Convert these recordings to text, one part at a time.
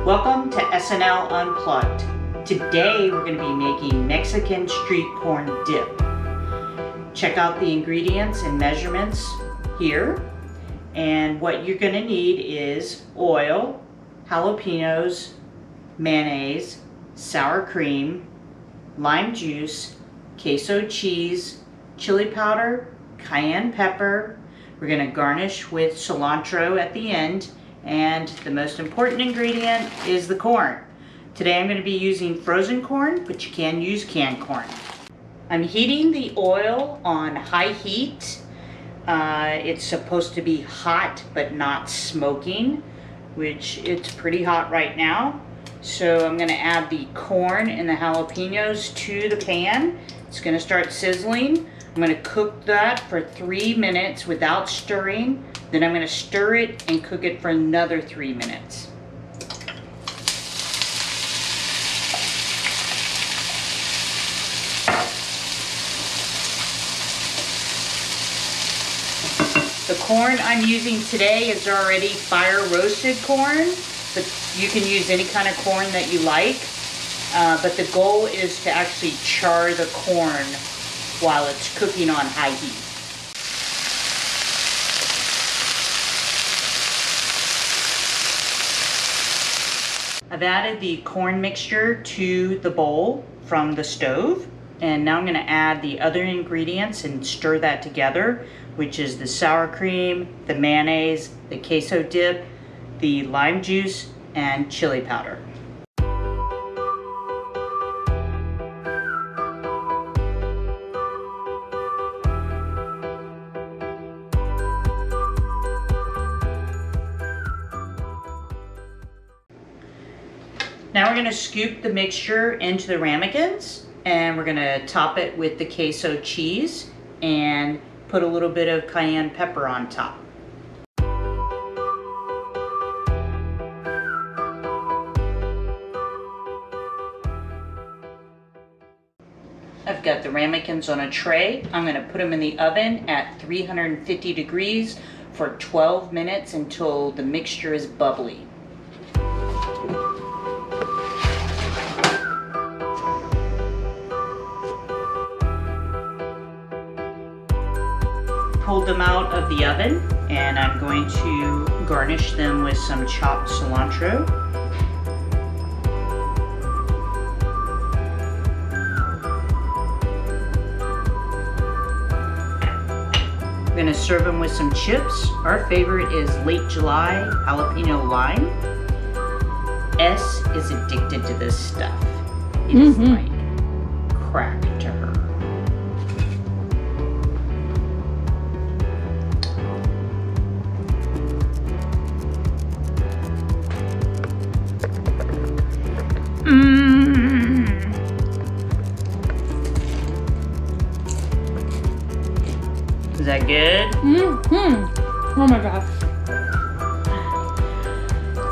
Welcome to S&L Unplugged. Today we're going to be making Mexican street corn dip. Check out the ingredients and measurements here. And what you're going to need is oil, jalapenos, mayonnaise, sour cream, lime juice, queso cheese, chili powder, cayenne pepper. We're going to garnish with cilantro at the end. And the most important ingredient is the corn. Today I'm going to be using frozen corn, but you can use canned corn. I'm heating the oil on high heat. It's supposed to be hot but not smoking, which it's pretty hot right now. So I'm going to add the corn and the jalapenos to the pan. It's going to start sizzling. I'm going to cook that for 3 minutes without stirring. Then I'm going to stir it and cook it for another 3 minutes. The corn I'm using today is already fire roasted corn, but you can use any kind of corn that you like. But the goal is to actually char the corn while it's cooking on high heat. I've added the corn mixture to the bowl from the stove, and now I'm going to add the other ingredients and stir that together, which is the sour cream, the mayonnaise, the queso dip, the lime juice, and chili powder. Now we're going to scoop the mixture into the ramekins, and we're going to top it with the queso cheese and put a little bit of cayenne pepper on top. I've got the ramekins on a tray. I'm going to put them in the oven at 350 degrees for 12 minutes until the mixture is bubbly. Pulled them out of the oven, and I'm going to garnish them with some chopped cilantro. I'm going to serve them with some chips. Our favorite is Late July jalapeno lime. S is addicted to this stuff. It is like crack to her. Is that good? Oh my gosh.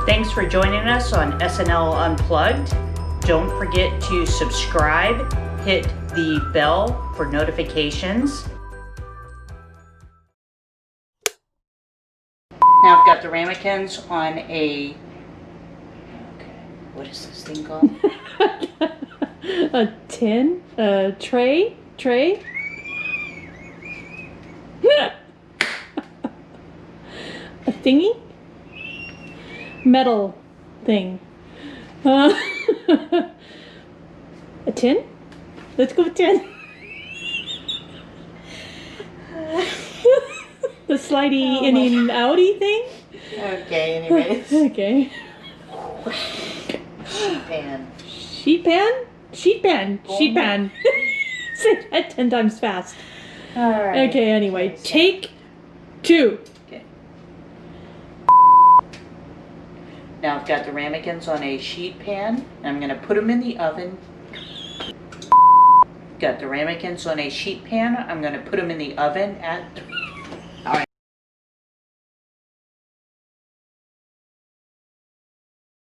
Thanks for joining us on S&L Unplugged. Don't forget to subscribe, hit the bell for notifications. Now I've got the ramekins on a, what is this thing called? A tin? A tray? A thingy? Metal thing. A tin? Let's go with tin. The slidey in and outy thing? Okay, anyways. Okay. Sheet pan. Sheet pan? Sheet pan. Sheet pan. Say that 10 times fast. Alright. Okay, anyway. Take 2. Okay. Now I've got the ramekins on a sheet pan, and I'm going to put them in the oven. Got the ramekins on a sheet pan. I'm going to put them in the oven at